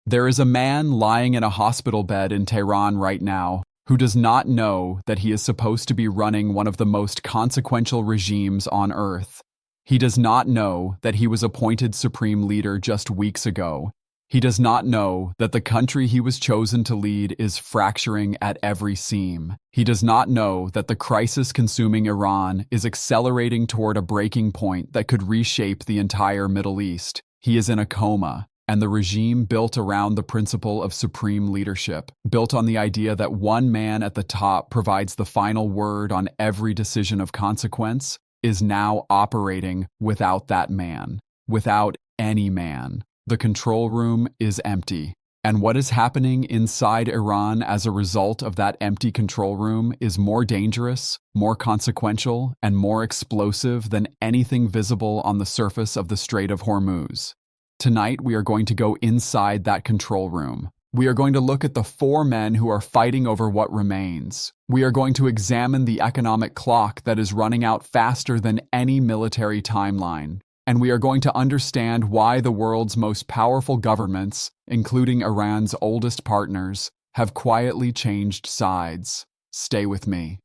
There is a man lying in a hospital bed in Tehran right now who does not know that he is supposed to be running one of the most consequential regimes on earth. He does not know that he was appointed supreme leader just weeks ago. He does not know that the country he was chosen to lead is fracturing at every seam. He does not know that the crisis consuming Iran is accelerating toward a breaking point that could reshape the entire Middle East. He is in a coma, and the regime built around the principle of supreme leadership, built on the idea that one man at the top provides the final word on every decision of consequence, is now operating without that man, without any man. The control room is empty. And what is happening inside Iran as a result of that empty control room is more dangerous, more consequential, and more explosive than anything visible on the surface of the Strait of Hormuz. Tonight, we are going to go inside that control room. We are going to look at the four men who are fighting over what remains. We are going to examine the economic clock that is running out faster than any military timeline. And we are going to understand why the world's most powerful governments, including Iran's oldest partners, have quietly changed sides. Stay with me.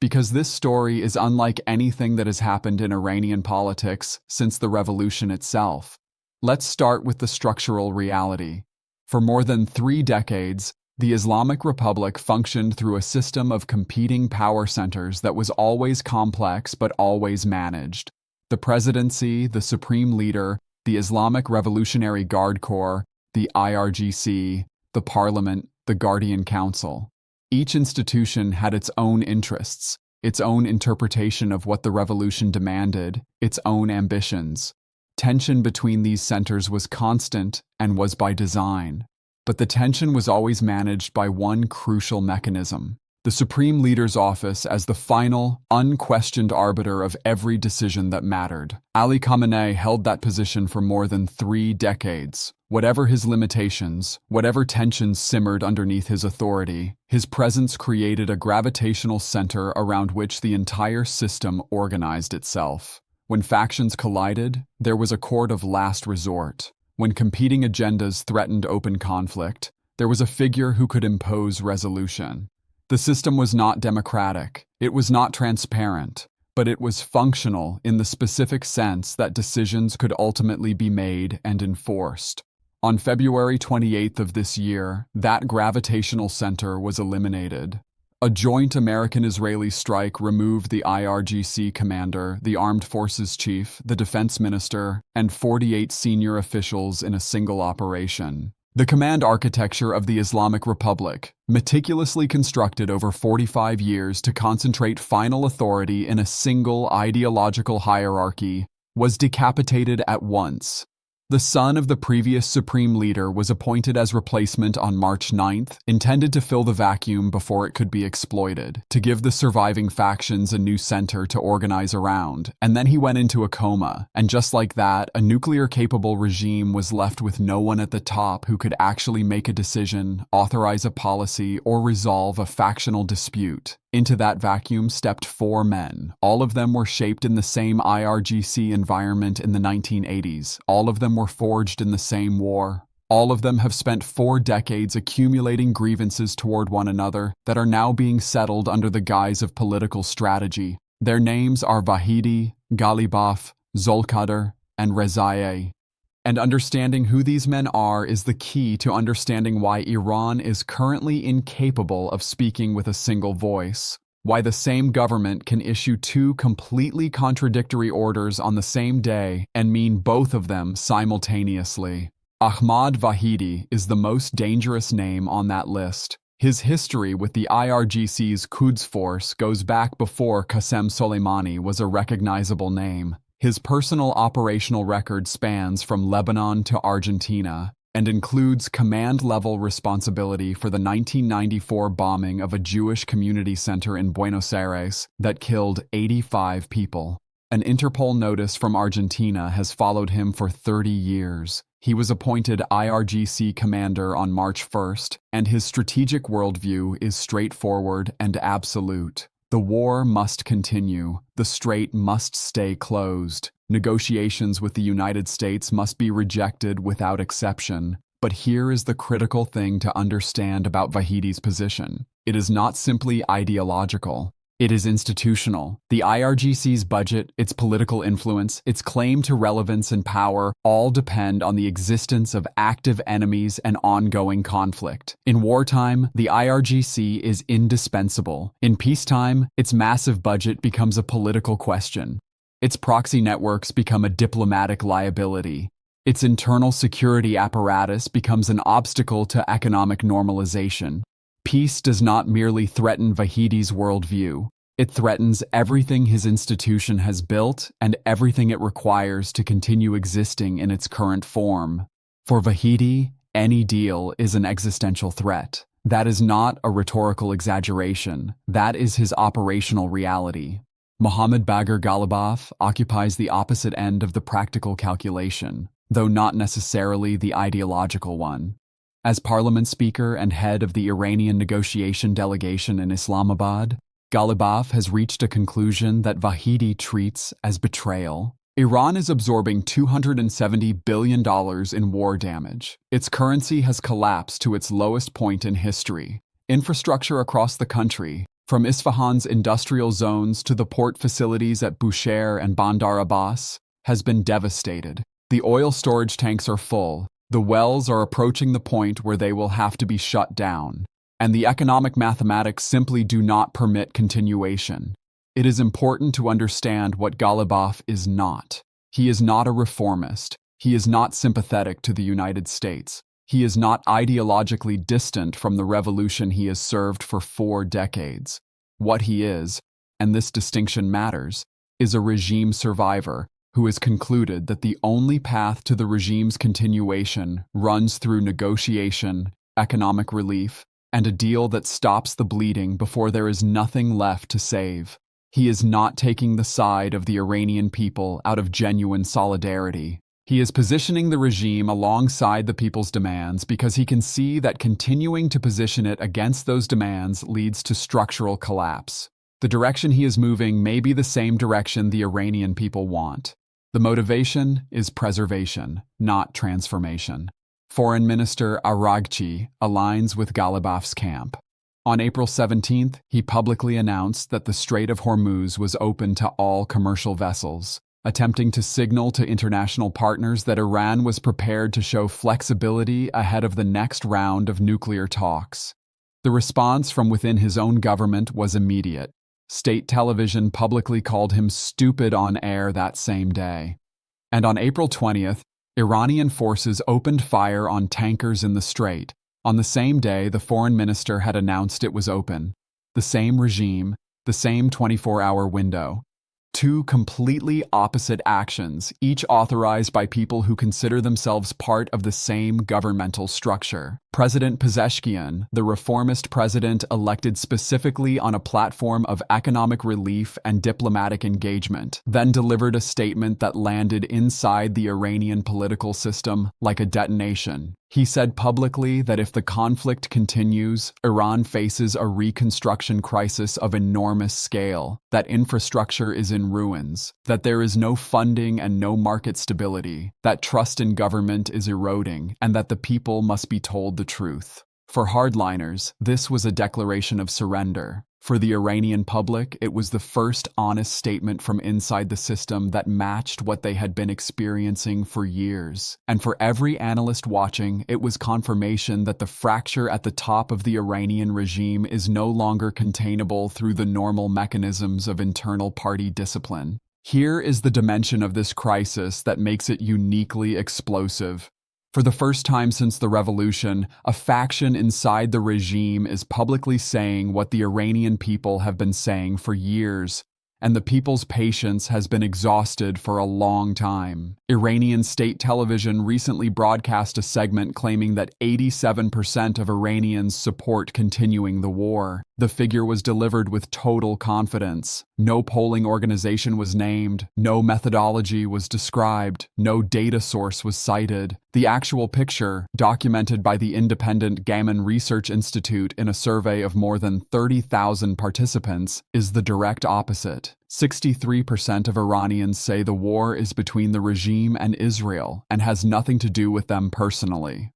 Because this story is unlike anything that has happened in Iranian politics since the revolution itself. Let's start with the structural reality. For more than 3 decades, the Islamic Republic functioned through a system of competing power centers that was always complex but always managed. The presidency, the supreme leader, the Islamic Revolutionary Guard Corps, the IRGC, the parliament, the Guardian Council. Each institution had its own interests, its own interpretation of what the revolution demanded, its own ambitions. Tension between these centers was constant and was by design. But the tension was always managed by one crucial mechanism: the Supreme Leader's office as the final, unquestioned arbiter of every decision that mattered. Ali Khamenei held that position for more than 3 decades. Whatever his limitations, whatever tensions simmered underneath his authority, his presence created a gravitational center around which the entire system organized itself. When factions collided, there was a court of last resort. When competing agendas threatened open conflict, there was a figure who could impose resolution. The system was not democratic, it was not transparent, but it was functional in the specific sense that decisions could ultimately be made and enforced. On February 28th of this year, that gravitational center was eliminated. A joint American-Israeli strike removed the IRGC commander, the armed forces chief, the defense minister, and 48 senior officials in a single operation. The command architecture of the Islamic Republic, meticulously constructed over 45 years to concentrate final authority in a single ideological hierarchy, was decapitated at once. The son of the previous supreme leader was appointed as replacement on March 9th, intended to fill the vacuum before it could be exploited, to give the surviving factions a new center to organize around, and then he went into a coma, and just like that, a nuclear-capable regime was left with no one at the top who could actually make a decision, authorize a policy, or resolve a factional dispute. Into that vacuum stepped 4 men. All of them were shaped in the same IRGC environment in the 1980s. All of them were forged in the same war. All of them have spent 4 decades accumulating grievances toward one another that are now being settled under the guise of political strategy. Their names are Vahidi, Ghalibaf, Zolkadr, and Rezaieh. And understanding who these men are is the key to understanding why Iran is currently incapable of speaking with a single voice, why the same government can issue 2 completely contradictory orders on the same day and mean both of them simultaneously. Ahmad Vahidi is the most dangerous name on that list. His history with the IRGC's Quds force goes back before Qasem Soleimani was a recognizable name. His personal operational record spans from Lebanon to Argentina and includes command-level responsibility for the 1994 bombing of a Jewish community center in Buenos Aires that killed 85 people. An Interpol notice from Argentina has followed him for 30 years. He was appointed IRGC commander on March 1st, and his strategic worldview is straightforward and absolute. The war must continue. The strait must stay closed. Negotiations with the United States must be rejected without exception. But here is the critical thing to understand about Vahidi's position. It is not simply ideological. It is institutional. The IRGC's budget, its political influence, its claim to relevance and power all depend on the existence of active enemies and ongoing conflict. In wartime, the IRGC is indispensable. In peacetime, its massive budget becomes a political question. Its proxy networks become a diplomatic liability. Its internal security apparatus becomes an obstacle to economic normalization. Peace does not merely threaten Vahidi's worldview. It threatens everything his institution has built and everything it requires to continue existing in its current form. For Vahidi, any deal is an existential threat. That is not a rhetorical exaggeration. That is his operational reality. Mohammad Bagher Ghalibaf occupies the opposite end of the practical calculation, though not necessarily the ideological one. As parliament speaker and head of the Iranian negotiation delegation in Islamabad, Ghalibaf has reached a conclusion that Vahidi treats as betrayal. Iran is absorbing $270 billion in war damage. Its currency has collapsed to its lowest point in history. Infrastructure across the country, from Isfahan's industrial zones to the port facilities at Bushehr and Bandar Abbas, has been devastated. The oil storage tanks are full. The wells are approaching the point where they will have to be shut down, and the economic mathematics simply do not permit continuation. It is important to understand what Ghalibaf is not. He is not a reformist. He is not sympathetic to the United States. He is not ideologically distant from the revolution he has served for 4 decades. What he is, and this distinction matters, is a regime survivor who has concluded that the only path to the regime's continuation runs through negotiation, economic relief, and a deal that stops the bleeding before there is nothing left to save. He is not taking the side of the Iranian people out of genuine solidarity. He is positioning the regime alongside the people's demands because he can see that continuing to position it against those demands leads to structural collapse. The direction he is moving may be the same direction the Iranian people want. The motivation is preservation, not transformation. Foreign Minister IRGC aligns with Ghalibaf's camp. On April 17th, he publicly announced that the Strait of Hormuz was open to all commercial vessels, attempting to signal to international partners that Iran was prepared to show flexibility ahead of the next round of nuclear talks. The response from within his own government was immediate. State television publicly called him stupid on air that same day. And on April 20th, Iranian forces opened fire on tankers in the strait. On the same day, the foreign minister had announced it was open. The same regime, the same 24-hour window. 2 completely opposite actions, each authorized by people who consider themselves part of the same governmental structure. President Pezeshkian, the reformist president elected specifically on a platform of economic relief and diplomatic engagement, then delivered a statement that landed inside the Iranian political system like a detonation. He said publicly that if the conflict continues, Iran faces a reconstruction crisis of enormous scale, that infrastructure is in ruins, that there is no funding and no market stability, that trust in government is eroding, and that the people must be told the truth. For hardliners, this was a declaration of surrender. For the Iranian public, it was the first honest statement from inside the system that matched what they had been experiencing for years. And for every analyst watching, it was confirmation that the fracture at the top of the Iranian regime is no longer containable through the normal mechanisms of internal party discipline. Here is the dimension of this crisis that makes it uniquely explosive. For the first time since the revolution, a faction inside the regime is publicly saying what the Iranian people have been saying for years, and the people's patience has been exhausted for a long time. Iranian state television recently broadcast a segment claiming that 87% of Iranians support continuing the war. The figure was delivered with total confidence. No polling organization was named, no methodology was described, no data source was cited. The actual picture, documented by the independent Gammon Research Institute in a survey of more than 30,000 participants, is the direct opposite. 63% of Iranians say the war is between the regime and Israel and has nothing to do with them personally.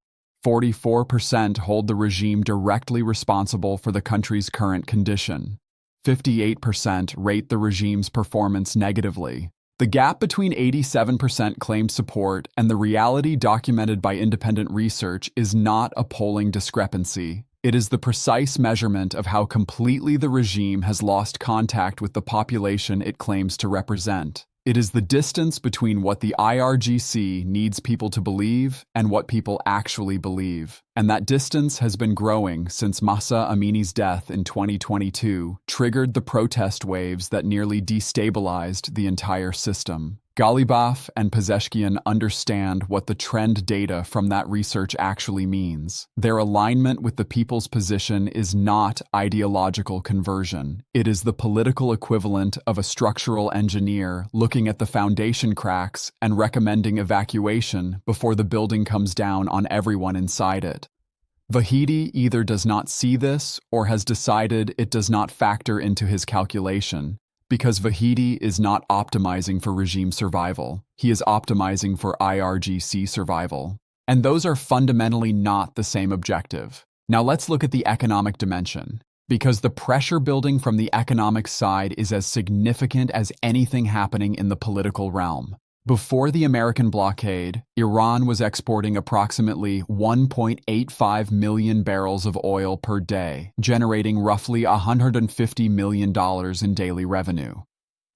44% hold the regime directly responsible for the country's current condition. 58% rate the regime's performance negatively. The gap between 87% claimed support and the reality documented by independent research is not a polling discrepancy. It is the precise measurement of how completely the regime has lost contact with the population it claims to represent. It is the distance between what the IRGC needs people to believe and what people actually believe. And that distance has been growing since Mahsa Amini's death in 2022 triggered the protest waves that nearly destabilized the entire system. Galibaf and Pezeshkian understand what the trend data from that research actually means. Their alignment with the people's position is not ideological conversion. It is the political equivalent of a structural engineer looking at the foundation cracks and recommending evacuation before the building comes down on everyone inside it. Vahidi either does not see this or has decided it does not factor into his calculation. Because Vahidi is not optimizing for regime survival, he is optimizing for IRGC survival. And those are fundamentally not the same objective. Now let's look at the economic dimension. Because the pressure building from the economic side is as significant as anything happening in the political realm. Before the American blockade, Iran was exporting approximately 1.85 million barrels of oil per day, generating roughly $150 million in daily revenue.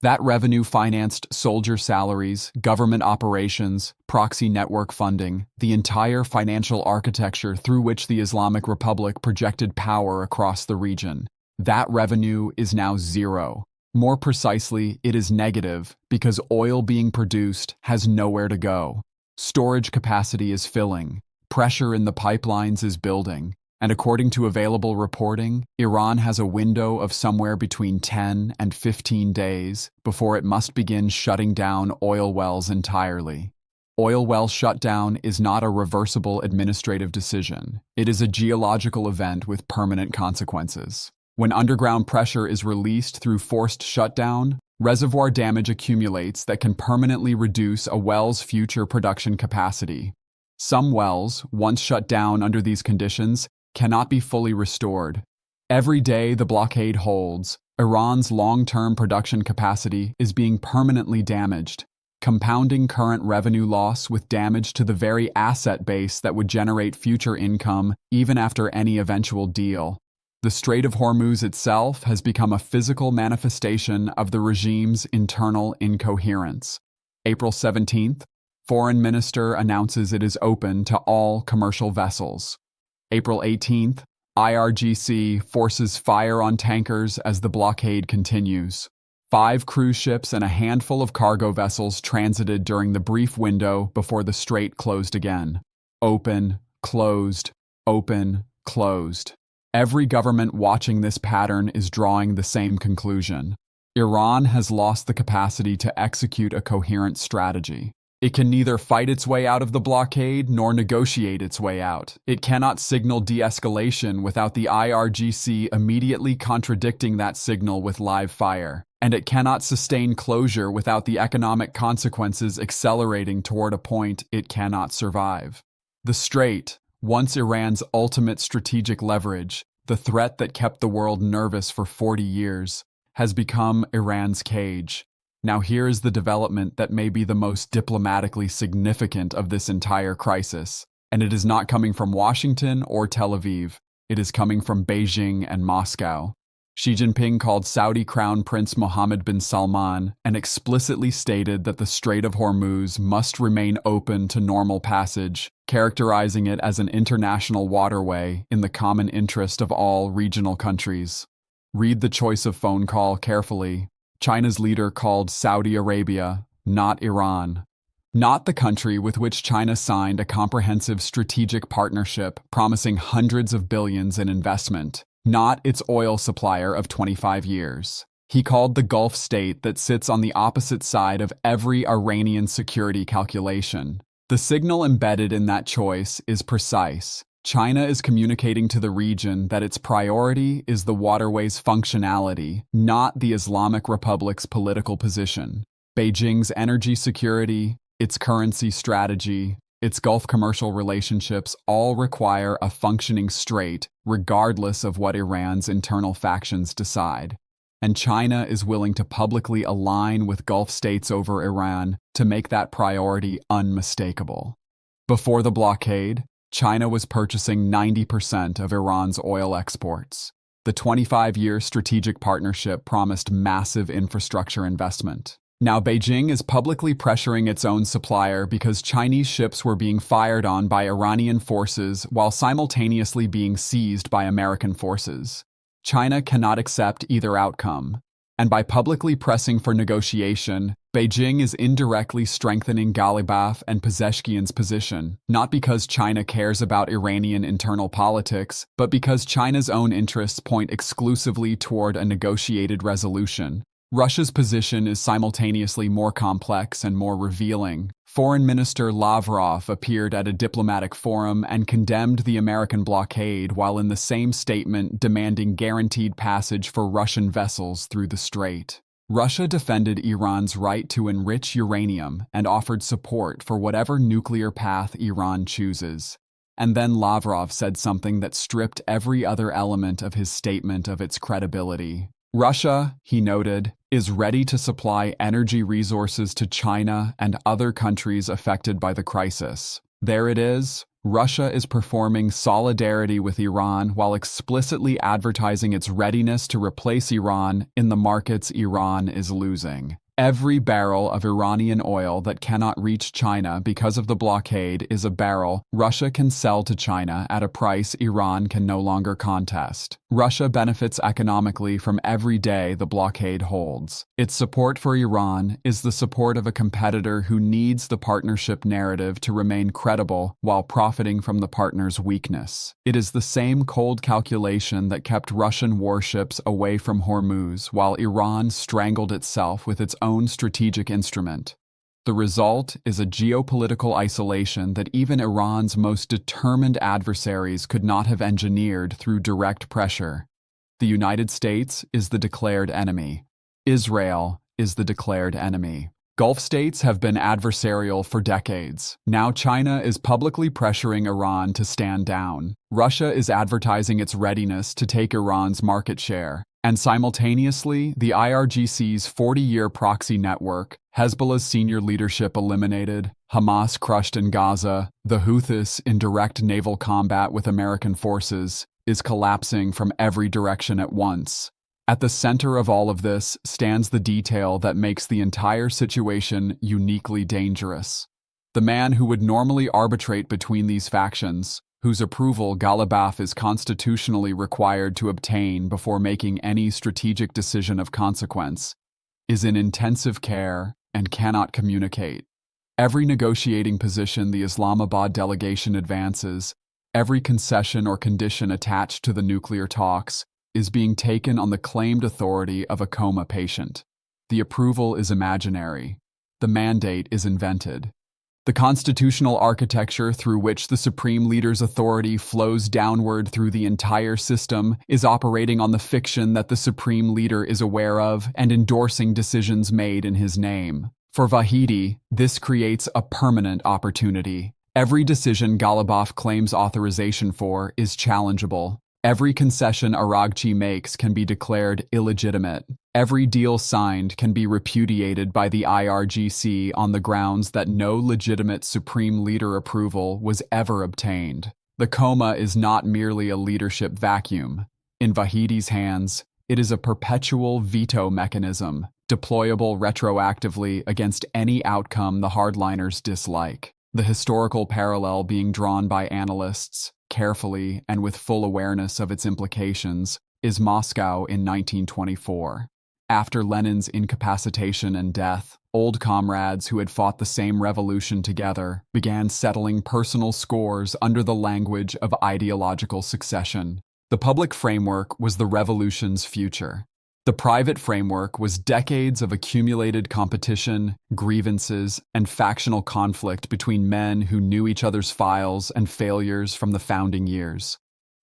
That revenue financed soldier salaries, government operations, proxy network funding, the entire financial architecture through which the Islamic Republic projected power across the region. That revenue is now zero. More precisely, it is negative because oil being produced has nowhere to go. Storage capacity is filling, pressure in the pipelines is building, and according to available reporting, Iran has a window of somewhere between 10 and 15 days before it must begin shutting down oil wells entirely. Oil well shutdown is not a reversible administrative decision. It is a geological event with permanent consequences. When underground pressure is released through forced shutdown, reservoir damage accumulates that can permanently reduce a well's future production capacity. Some wells, once shut down under these conditions, cannot be fully restored. Every day the blockade holds, Iran's long-term production capacity is being permanently damaged, compounding current revenue loss with damage to the very asset base that would generate future income even after any eventual deal. The Strait of Hormuz itself has become a physical manifestation of the regime's internal incoherence. April 17th, Foreign Minister announces it is open to all commercial vessels. April 18th, IRGC forces fire on tankers as the blockade continues. 5 cruise ships and a handful of cargo vessels transited during the brief window before the strait closed again. Open, closed, open, closed. Every government watching this pattern is drawing the same conclusion. Iran has lost the capacity to execute a coherent strategy. It can neither fight its way out of the blockade nor negotiate its way out. It cannot signal de-escalation without the IRGC immediately contradicting that signal with live fire. And it cannot sustain closure without the economic consequences accelerating toward a point it cannot survive. The Strait, once Iran's ultimate strategic leverage, the threat that kept the world nervous for 40 years, has become Iran's cage. Now here is the development that may be the most diplomatically significant of this entire crisis, and it is not coming from Washington or Tel Aviv. It is coming from Beijing and Moscow. Xi Jinping called Saudi Crown Prince Mohammed bin Salman and explicitly stated that the Strait of Hormuz must remain open to normal passage, characterizing it as an international waterway in the common interest of all regional countries. Read the choice of phone call carefully. China's leader called Saudi Arabia, not Iran. Not the country with which China signed a comprehensive strategic partnership promising hundreds of billions in investment. Not its oil supplier of 25 years. He called the Gulf state that sits on the opposite side of every Iranian security calculation. The signal embedded in that choice is precise. China is communicating to the region that its priority is the waterways' functionality, not the Islamic Republic's political position. Beijing's energy security, its currency strategy, its Gulf commercial relationships all require a functioning strait, regardless of what Iran's internal factions decide. And China is willing to publicly align with Gulf states over Iran to make that priority unmistakable. Before the blockade, China was purchasing 90% of Iran's oil exports. The 25-year strategic partnership promised massive infrastructure investment. Now Beijing is publicly pressuring its own supplier because Chinese ships were being fired on by Iranian forces while simultaneously being seized by American forces. China cannot accept either outcome, and by publicly pressing for negotiation, Beijing is indirectly strengthening Ghalibaf and Pezeshkian's position, not because China cares about Iranian internal politics, but because China's own interests point exclusively toward a negotiated resolution. Russia's position is simultaneously more complex and more revealing. Foreign Minister Lavrov appeared at a diplomatic forum and condemned the American blockade while in the same statement demanding guaranteed passage for Russian vessels through the strait. Russia defended Iran's right to enrich uranium and offered support for whatever nuclear path Iran chooses. And then Lavrov said something that stripped every other element of his statement of its credibility. Russia, he noted, is ready to supply energy resources to China and other countries affected by the crisis. There it is. Russia is performing solidarity with Iran while explicitly advertising its readiness to replace Iran in the markets Iran is losing. Every barrel of Iranian oil that cannot reach China because of the blockade is a barrel Russia can sell to China at a price Iran can no longer contest. Russia benefits economically from every day the blockade holds. Its support for Iran is the support of a competitor who needs the partnership narrative to remain credible while profiting from the partner's weakness. It is the same cold calculation that kept Russian warships away from Hormuz while Iran strangled itself with its own strategic instrument. The result is a geopolitical isolation that even Iran's most determined adversaries could not have engineered through direct pressure. The United States is the declared enemy. Israel is the declared enemy. Gulf states have been adversarial for decades. Now China is publicly pressuring Iran to stand down. Russia is advertising its readiness to take Iran's market share. And simultaneously, the IRGC's 40-year proxy network, Hezbollah's senior leadership eliminated, Hamas crushed in Gaza, the Houthis in direct naval combat with American forces, is collapsing from every direction at once. At the center of all of this stands the detail that makes the entire situation uniquely dangerous. The man who would normally arbitrate between these factions, whose approval Ghalibaf is constitutionally required to obtain before making any strategic decision of consequence, is in intensive care and cannot communicate. Every negotiating position the Islamabad delegation advances, every concession or condition attached to the nuclear talks, is being taken on the claimed authority of a coma patient. The approval is imaginary. The mandate is invented. The constitutional architecture through which the supreme leader's authority flows downward through the entire system is operating on the fiction that the supreme leader is aware of and endorsing decisions made in his name. For Vahidi, this creates a permanent opportunity. Every decision Ghalibaf claims authorization for is challengeable. Every concession IRGC makes can be declared illegitimate. Every deal signed can be repudiated by the IRGC on the grounds that no legitimate supreme leader approval was ever obtained. The coma is not merely a leadership vacuum. In Vahidi's hands, it is a perpetual veto mechanism, deployable retroactively against any outcome the hardliners dislike. The historical parallel being drawn by analysts, carefully and with full awareness of its implications, is Moscow in 1924. After Lenin's incapacitation and death, old comrades who had fought the same revolution together began settling personal scores under the language of ideological succession. The public framework was the revolution's future. The private framework was decades of accumulated competition, grievances, and factional conflict between men who knew each other's files and failures from the founding years.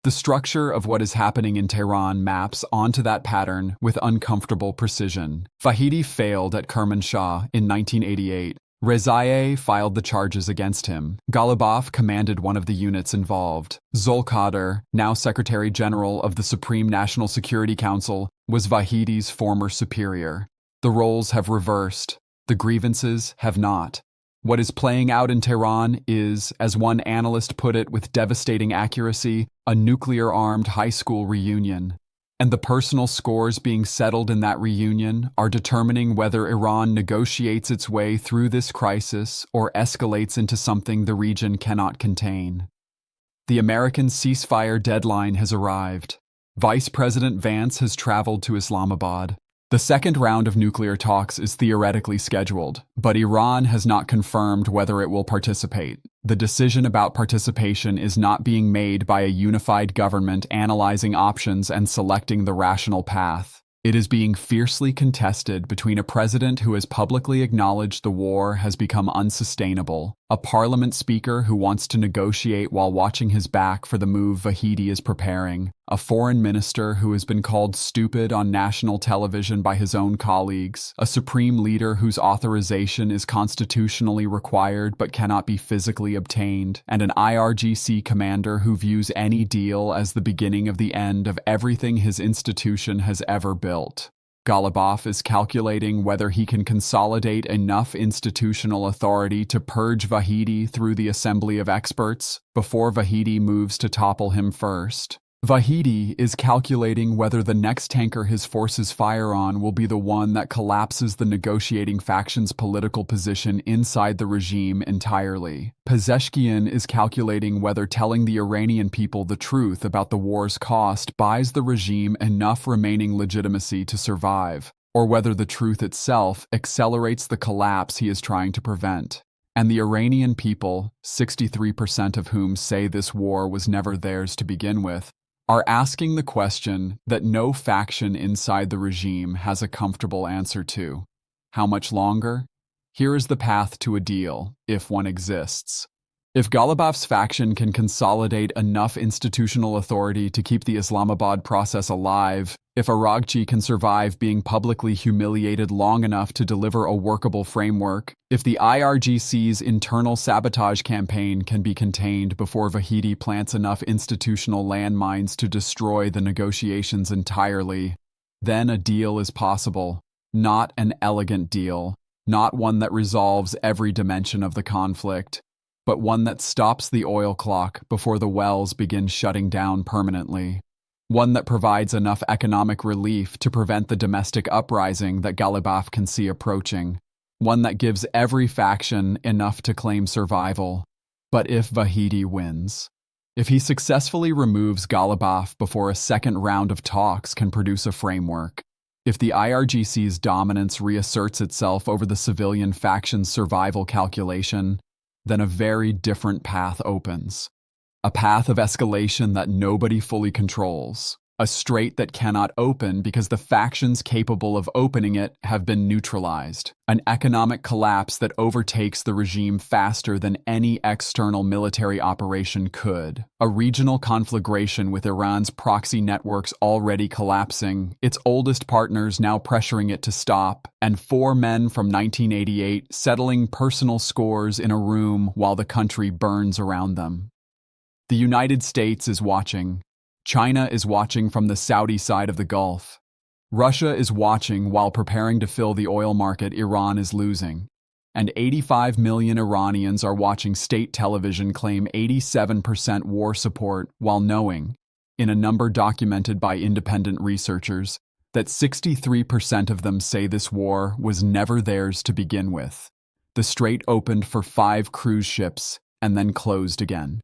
The structure of what is happening in Tehran maps onto that pattern with uncomfortable precision. Vahidi failed at Kermanshah in 1988, Rezaieh filed the charges against him. Ghalibaf commanded one of the units involved. Zulqadar, now Secretary General of the Supreme National Security Council, was Vahidi's former superior. The roles have reversed. The grievances have not. What is playing out in Tehran is, as one analyst put it with devastating accuracy, a nuclear-armed high school reunion. And the personal scores being settled in that reunion are determining whether Iran negotiates its way through this crisis or escalates into something the region cannot contain. The American ceasefire deadline has arrived. Vice President Vance has traveled to Islamabad. The second round of nuclear talks is theoretically scheduled, but Iran has not confirmed whether it will participate. The decision about participation is not being made by a unified government analyzing options and selecting the rational path. It is being fiercely contested between a president who has publicly acknowledged the war has become unsustainable, a parliament speaker who wants to negotiate while watching his back for the move Vahidi is preparing, a foreign minister who has been called stupid on national television by his own colleagues, a supreme leader whose authorization is constitutionally required but cannot be physically obtained, and an IRGC commander who views any deal as the beginning of the end of everything his institution has ever built. Ghalibaf is calculating whether he can consolidate enough institutional authority to purge Vahidi through the assembly of experts before Vahidi moves to topple him first. Vahidi is calculating whether the next tanker his forces fire on will be the one that collapses the negotiating faction's political position inside the regime entirely. Pezeshkian is calculating whether telling the Iranian people the truth about the war's cost buys the regime enough remaining legitimacy to survive, or whether the truth itself accelerates the collapse he is trying to prevent. And the Iranian people, 63% of whom say this war was never theirs to begin with, are asking the question that no faction inside the regime has a comfortable answer to. How much longer? Here is the path to a deal, if one exists. If Ghalibaf's faction can consolidate enough institutional authority to keep the Islamabad process alive, if IRGC can survive being publicly humiliated long enough to deliver a workable framework, if the IRGC's internal sabotage campaign can be contained before Vahidi plants enough institutional landmines to destroy the negotiations entirely, then a deal is possible. Not an elegant deal, not one that resolves every dimension of the conflict, but one that stops the oil clock before the wells begin shutting down permanently. One that provides enough economic relief to prevent the domestic uprising that Ghalibaf can see approaching. One that gives every faction enough to claim survival. But if Vahidi wins, if he successfully removes Ghalibaf before a second round of talks can produce a framework, if the IRGC's dominance reasserts itself over the civilian faction's survival calculation, then a very different path opens. A path of escalation that nobody fully controls. A strait that cannot open because the factions capable of opening it have been neutralized. An economic collapse that overtakes the regime faster than any external military operation could. A regional conflagration with Iran's proxy networks already collapsing, its oldest partners now pressuring it to stop, and 4 men from 1988 settling personal scores in a room while the country burns around them. The United States is watching. China is watching from the Saudi side of the Gulf. Russia is watching while preparing to fill the oil market Iran is losing. And 85 million Iranians are watching state television claim 87% war support while knowing, in a number documented by independent researchers, that 63% of them say this war was never theirs to begin with. The strait opened for 5 cruise ships and then closed again.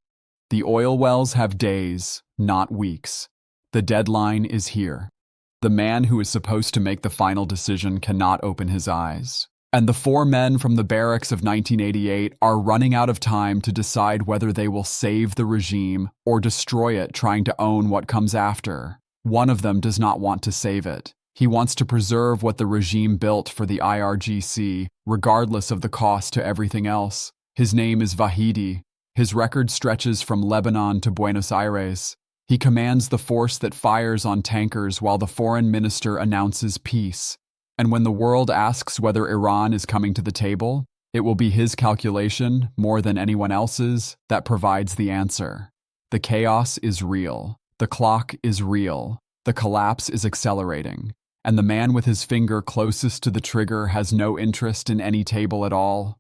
The oil wells have days, not weeks. The deadline is here. The man who is supposed to make the final decision cannot open his eyes. And the 4 men from the barracks of 1988 are running out of time to decide whether they will save the regime or destroy it, trying to own what comes after. One of them does not want to save it. He wants to preserve what the regime built for the IRGC, regardless of the cost to everything else. His name is Vahidi. His record stretches from Lebanon to Buenos Aires. He commands the force that fires on tankers while the foreign minister announces peace. And when the world asks whether Iran is coming to the table, It will be his calculation, more than anyone else's, that provides the answer. The chaos is real. The clock is real. The collapse is accelerating. And the man with his finger closest to the trigger has no interest in any table at all.